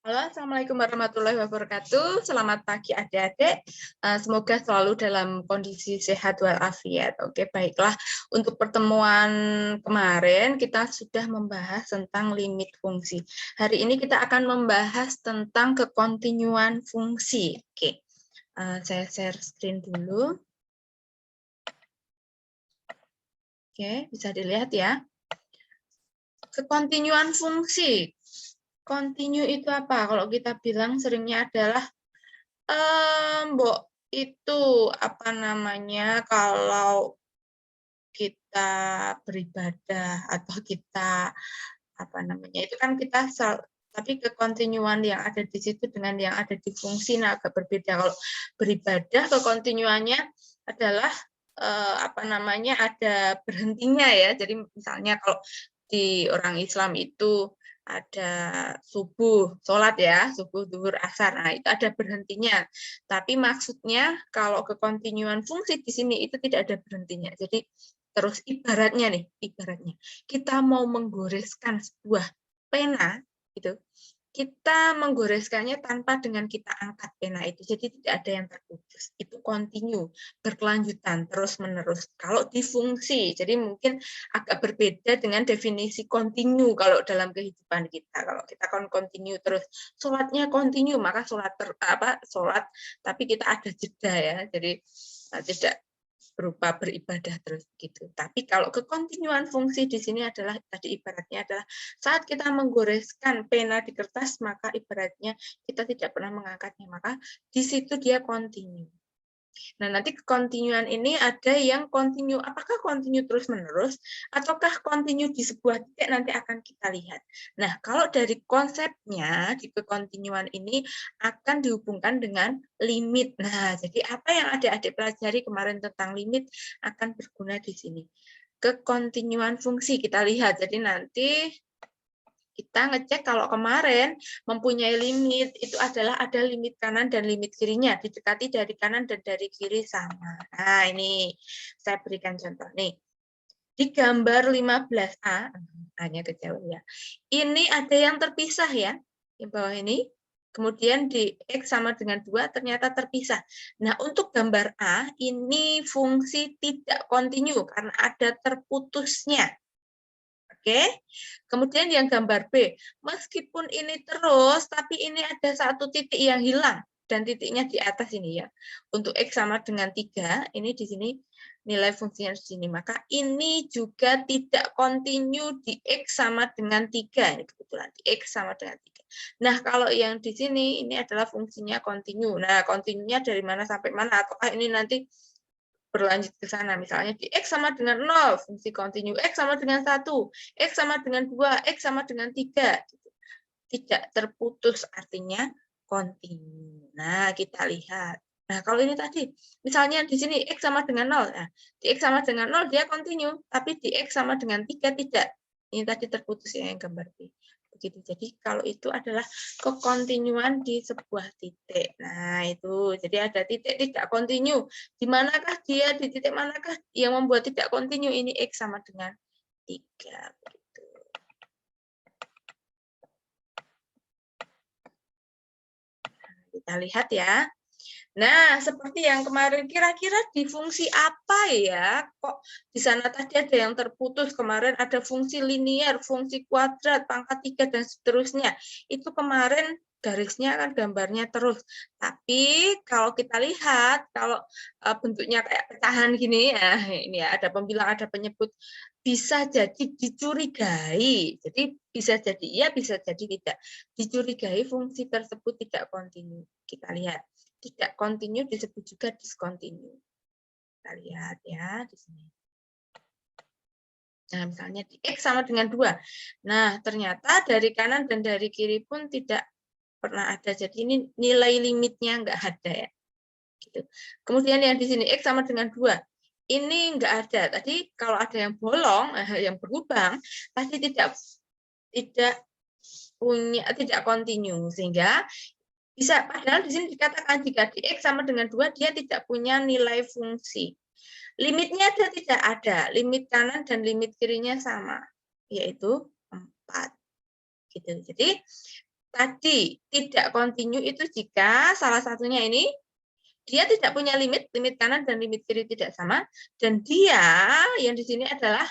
Halo, Assalamualaikum warahmatullahi wabarakatuh. Selamat pagi adik-adik. Semoga selalu dalam kondisi sehat walafiat. Oke, baiklah. Untuk pertemuan kemarin kita sudah membahas tentang limit fungsi. Hari ini kita akan membahas tentang kekontinuan fungsi. Oke, saya share screen dulu. Oke, bisa dilihat ya. Kekontinuan fungsi. Continue itu apa? Kalau kita bilang seringnya adalah Mbok, itu apa namanya, kalau kita beribadah atau kita apa namanya, itu kan kita tapi kekontinuan yang ada di situ dengan yang ada di fungsi agak berbeda. Kalau beribadah kekontinuannya adalah apa namanya, ada berhentinya ya. Jadi misalnya kalau di orang Islam itu ada subuh, sholat ya, subuh, zuhur, asar. Nah, itu ada berhentinya. Tapi maksudnya kalau kekontinuan fungsi di sini itu tidak ada berhentinya. Jadi terus ibaratnya nih, ibaratnya kita mau menggoreskan sebuah pena, gitu, kita menggoreskannya tanpa dengan kita angkat pena itu, jadi tidak ada yang terputus. Itu continue, berkelanjutan, terus-menerus. Kalau di fungsi, jadi mungkin agak berbeda dengan definisi continue kalau dalam kehidupan kita. Kalau kita continue terus, sholatnya continue, maka sholat sholat, tapi kita ada jeda ya, jadi tidak berupa beribadah terus gitu. Tapi kalau kekontinuan fungsi di sini adalah tadi ibaratnya adalah saat kita menggoreskan pena di kertas, maka ibaratnya kita tidak pernah mengangkatnya, maka di situ dia continue. Nah, nanti kekontinuan ini ada yang continue, apakah continue terus-menerus, ataukah continue di sebuah titik, nanti akan kita lihat. Nah, kalau dari konsepnya, di kekontinuan ini akan dihubungkan dengan limit. Nah, jadi apa yang adik-adik pelajari kemarin tentang limit akan berguna di sini. Kekontinuan fungsi, kita lihat. Jadi nanti kita ngecek kalau kemarin mempunyai limit, itu adalah ada limit kanan dan limit kirinya, didekati dari kanan dan dari kiri sama. Nah, ini saya berikan contoh nih. Di gambar 15A, hanya kejauh ya. Ini ada yang terpisah ya, di bawah ini. Kemudian di X sama dengan 2 ternyata terpisah. Nah, untuk gambar A, ini fungsi tidak kontinu karena ada terputusnya. Oke, kemudian yang gambar B, meskipun ini terus, tapi ini ada satu titik yang hilang, dan titiknya di atas ini ya. Untuk X sama dengan 3, ini di sini nilai fungsinya di sini, maka ini juga tidak kontinu di X sama dengan 3, ini kebetulan di X sama dengan 3. Nah, kalau yang di sini, ini adalah fungsinya kontinu. Nah, kontinunya dari mana sampai mana, ataukah ini nanti berlanjut ke sana, misalnya di X sama dengan 0, fungsi kontinu, X sama dengan 1, X sama dengan 2, X sama dengan 3. Tidak terputus, artinya kontinu. Nah, kita lihat. Nah, kalau ini tadi, misalnya di sini X sama dengan 0, nah, di X sama dengan 0 dia kontinu, tapi di X sama dengan 3 tidak. Ini tadi terputus ya yang gambar B. Begitu. Jadi kalau itu adalah kekontinuan di sebuah titik. Nah, itu. Jadi ada titik tidak kontinu. Di manakah dia? Di titik manakah yang membuat tidak kontinu? Ini X sama dengan 3. Begitu. Nah, kita lihat ya. Nah, seperti yang kemarin, kira-kira di fungsi apa ya? Kok di sana tadi ada yang terputus, kemarin ada fungsi linear, fungsi kuadrat, pangkat 3, dan seterusnya. Itu kemarin garisnya kan gambarnya terus. Tapi kalau kita lihat, kalau bentuknya kayak pecahan gini, ya, ini ya, ada pembilang, ada penyebut, bisa jadi dicurigai. Jadi bisa jadi iya, bisa jadi tidak. Dicurigai fungsi tersebut tidak kontinu. Kita lihat. Tidak kontinu disebut juga discontinue. Kita lihat ya di sini. Nah, misalnya di X sama dengan 2. Nah, ternyata dari kanan dan dari kiri pun tidak pernah ada. Jadi ini nilai limitnya nggak ada ya. Gitu. Kemudian yang di sini X sama dengan 2. Ini nggak ada. Tadi kalau ada yang bolong, yang berlubang, pasti tidak punya, tidak kontinu. Sehingga bisa, padahal di sini dikatakan jika di X sama dengan 2, dia tidak punya nilai fungsi. Limitnya ada tidak ada, limit kanan dan limit kirinya sama, yaitu 4. Gitu. Jadi tadi tidak kontinu itu jika salah satunya ini dia tidak punya limit kanan dan limit kiri tidak sama, dan dia yang di sini adalah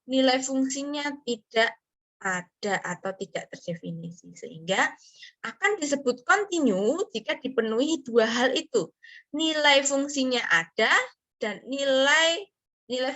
nilai fungsinya tidak ada atau tidak terdefinisi, sehingga akan disebut kontinu jika dipenuhi dua hal itu, nilai fungsinya ada dan nilai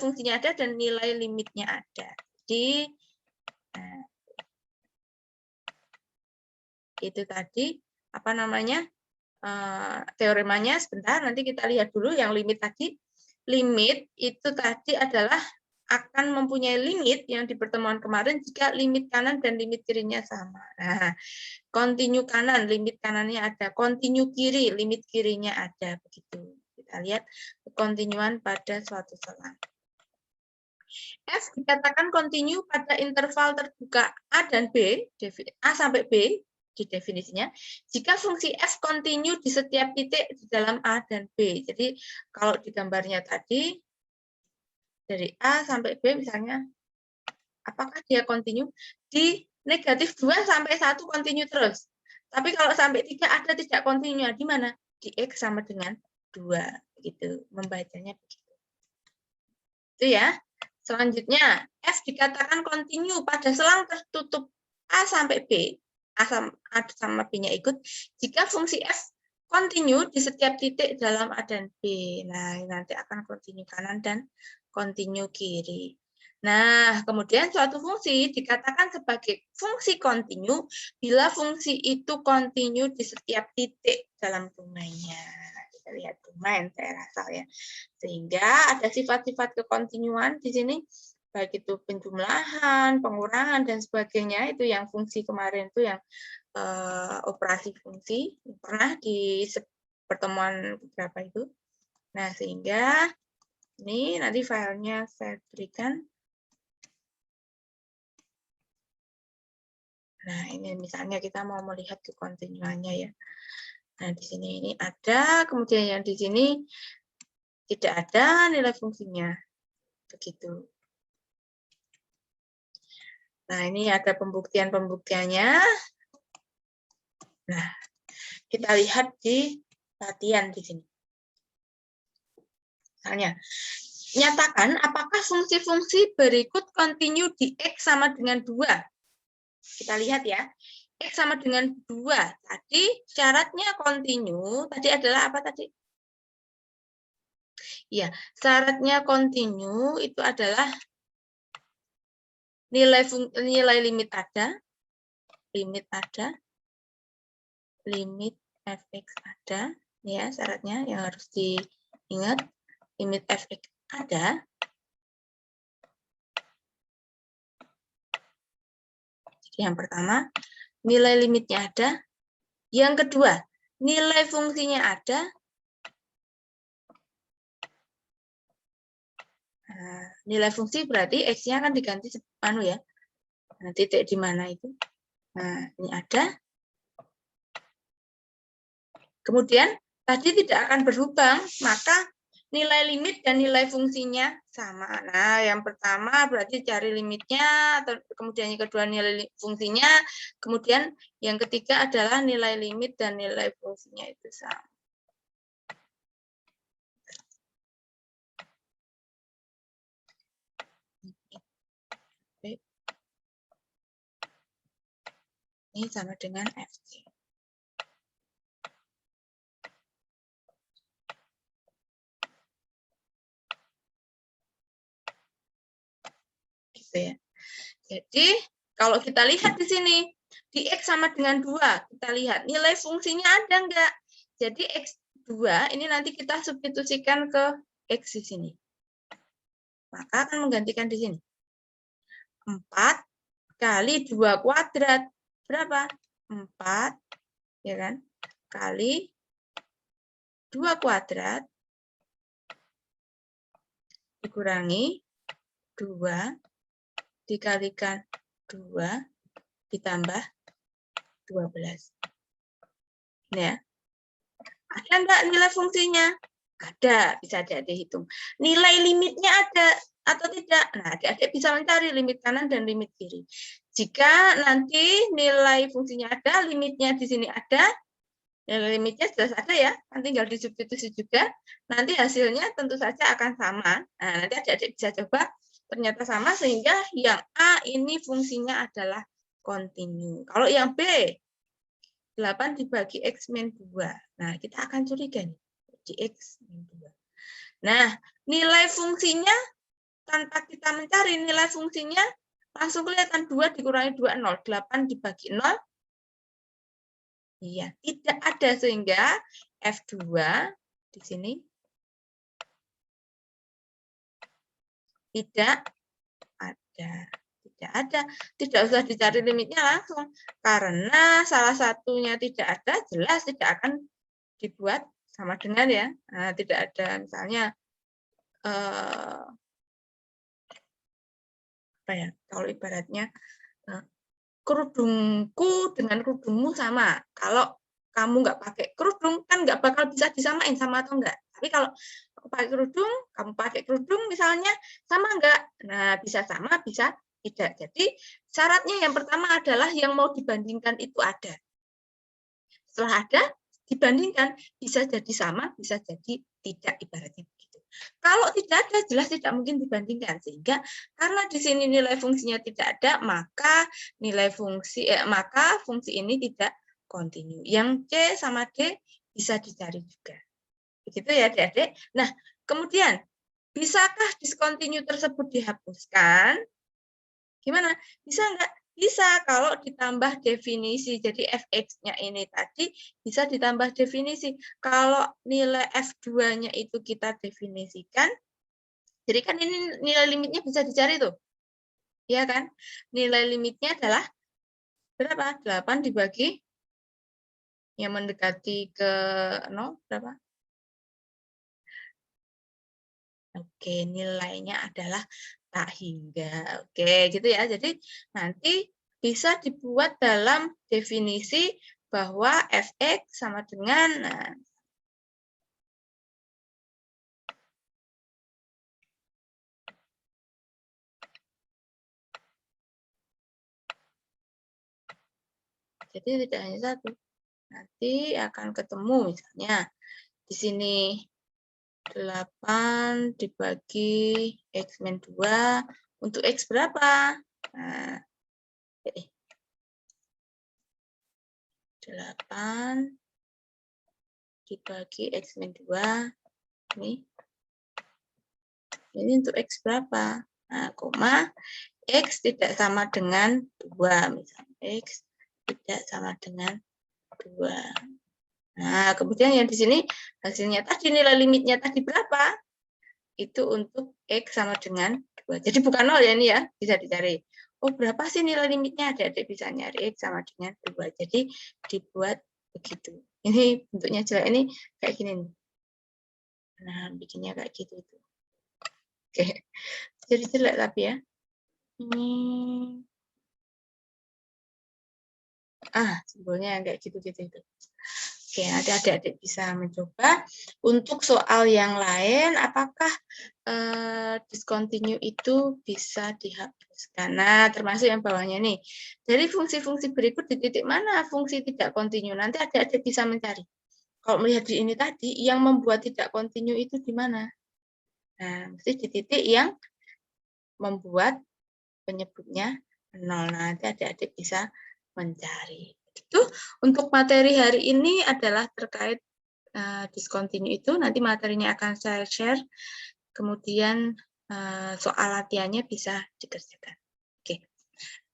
fungsinya ada dan nilai limitnya ada. Jadi itu tadi apa namanya teoremanya. Sebentar, nanti kita lihat dulu yang limit tadi. Limit itu tadi adalah akan mempunyai limit yang di pertemuan kemarin jika limit kanan dan limit kirinya sama. Nah, kontinu kanan, limit kanannya ada. Kontinu kiri, limit kirinya ada. Begitu. Kita lihat kontinuan pada suatu selang. F dikatakan kontinu pada interval terbuka A dan B, A sampai B, di definisinya, jika fungsi f kontinu di setiap titik di dalam A dan B. Jadi kalau di gambarnya tadi, dari A sampai B misalnya, apakah dia kontinu? Di negatif 2 sampai 1 kontinu terus. Tapi kalau sampai 3 ada tidak kontinunya, di mana? Di X sama dengan 2. Begitu, membacanya begitu. Itu ya. Selanjutnya, F dikatakan kontinu pada selang tertutup A sampai B. A sama B-nya ikut, jika fungsi f kontinu di setiap titik dalam A dan B. Nah, nanti akan kontinu kanan dan kontinu kiri. Nah, kemudian suatu fungsi dikatakan sebagai fungsi kontinu bila fungsi itu kontinu di setiap titik dalam domainnya. Kita lihat domain, saya rasa ya. Sehingga ada sifat-sifat kekontinuan di sini, baik itu penjumlahan, pengurangan, dan sebagainya. Itu yang fungsi kemarin itu yang operasi fungsi, pernah di pertemuan beberapa itu. Nah, sehingga ini nanti filenya saya berikan. Nah, ini misalnya kita mau melihat kekontinuannya ya. Nah, di sini ini ada, kemudian yang di sini tidak ada nilai fungsinya. Begitu. Nah, ini ada pembuktiannya. Nah, kita lihat di latihan di sini. Misalnya, nyatakan apakah fungsi-fungsi berikut kontinu di X sama dengan 2. Kita lihat ya. X sama dengan 2. Tadi syaratnya kontinu, tadi adalah apa tadi? Ya, syaratnya kontinu itu adalah nilai limit ada, limit fx ada, ya syaratnya yang harus diingat, limit fx ada. Jadi yang pertama, nilai limitnya ada. Yang kedua, nilai fungsinya ada. Nah, nilai fungsi berarti x-nya akan diganti ya. Nah, titik di mana itu? Nah, ini ada. Kemudian tadi tidak akan berubah, maka nilai limit dan nilai fungsinya sama. Nah, yang pertama berarti cari limitnya, atau kemudian yang kedua nilai fungsinya, kemudian yang ketiga adalah nilai limit dan nilai fungsinya itu sama. Ini sama dengan FC. Gitu ya. Jadi, kalau kita lihat di sini, di X sama dengan 2, kita lihat nilai fungsinya ada enggak? Jadi, X2 ini nanti kita substitusikan ke X di sini. Maka akan menggantikan di sini. 4 kali 2 kuadrat. Berapa? 4, ya kan? Kali 2 kuadrat dikurangi 2 dikalikan 2 ditambah 12. Ini ya. Ada enggak nilai fungsinya? Ada, bisa adik-adik hitung. Nilai limitnya ada atau tidak? Nah, adik-adik bisa mencari limit kanan dan limit kiri. Jika nanti nilai fungsinya ada, limitnya di sini ada, nilai limitnya jelas ada ya, kan tinggal disubstitusi juga, nanti hasilnya tentu saja akan sama. Nah, nanti adik-adik bisa coba, ternyata sama, sehingga yang A ini fungsinya adalah kontinu. Kalau yang B, 8 dibagi X min 2. Nah, kita akan curiga nih, di X min 2. Nah, nilai fungsinya, tanpa kita mencari nilai fungsinya, langsung kelihatan 2 dikurangi 2, 0. 8 dibagi 0, iya, tidak ada, sehingga F2 di sini tidak ada. Tidak ada. Tidak usah dicari limitnya langsung. Karena salah satunya tidak ada, jelas tidak akan dibuat sama dengan ya. Nah, tidak ada misalnya apa ya? Kalau ibaratnya kerudungku dengan kerudungmu sama. Kalau kamu nggak pakai kerudung, kan nggak bakal bisa disamain sama atau enggak. Tapi kalau aku pakai kerudung, kamu pakai kerudung misalnya, sama enggak? Nah, bisa sama, bisa tidak. Jadi syaratnya yang pertama adalah yang mau dibandingkan itu ada. Setelah ada, dibandingkan, bisa jadi sama, bisa jadi tidak, ibaratnya begitu. Kalau tidak ada, jelas tidak mungkin dibandingkan, sehingga karena di sini nilai fungsinya tidak ada, maka maka fungsi ini tidak kontinu. Yang C sama D bisa dicari juga. Begitu ya, Adik-adik. Nah, kemudian bisakah discontinue tersebut dihapuskan? Gimana? Bisa enggak? Bisa kalau ditambah definisi. Jadi fx-nya ini tadi bisa ditambah definisi. Kalau nilai F2-nya itu kita definisikan, jadi kan ini nilai limitnya bisa dicari tuh. Ya kan? Nilai limitnya adalah berapa? 8 dibagi yang mendekati ke 0, berapa? Oke, nilainya adalah tak hingga. Oke, gitu ya. Jadi nanti bisa dibuat dalam definisi bahwa fx sama dengan, nah, jadi tidak hanya satu. Nanti akan ketemu misalnya di sini 8 dibagi X min 2 untuk X berapa? Nah, 8 dibagi X min 2 ini untuk X berapa? Nah, koma X tidak sama dengan 2 misalnya. X tidak sama dengan 2. Nah, kemudian yang di sini hasilnya tadi nilai limitnya tadi berapa? Itu untuk X sama dengan 2. Jadi bukan 0 ya ini ya, bisa dicari. Oh, berapa sih nilai limitnya? Adik-adik bisa nyari X sama dengan 2. Jadi dibuat begitu. Ini bentuknya jelek, ini kayak gini nih. Nah, bikinnya kayak gitu itu. Oke. Jadi jelek tapi ya. Ini simbolnya kayak gitu-gitu itu. Oke, nanti adik-adik bisa mencoba. Untuk soal yang lain, apakah discontinue itu bisa dihapuskan? Nah, termasuk yang bawahnya nih. Dari fungsi-fungsi berikut di titik mana fungsi tidak kontinu? Nanti adik-adik bisa mencari. Kalau melihat di ini tadi, yang membuat tidak kontinu itu di mana? Nah, mesti di titik yang membuat penyebutnya 0. Nanti adik-adik bisa mencari. Itu untuk materi hari ini adalah terkait discontinue itu. Nanti materinya akan saya share. Kemudian soal latihannya bisa dikerjakan. Oke.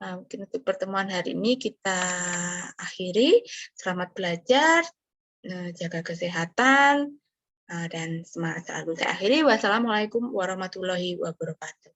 Mungkin untuk pertemuan hari ini kita akhiri. Selamat belajar, jaga kesehatan, dan semangat selalu. Saya akhiri. Wassalamualaikum warahmatullahi wabarakatuh.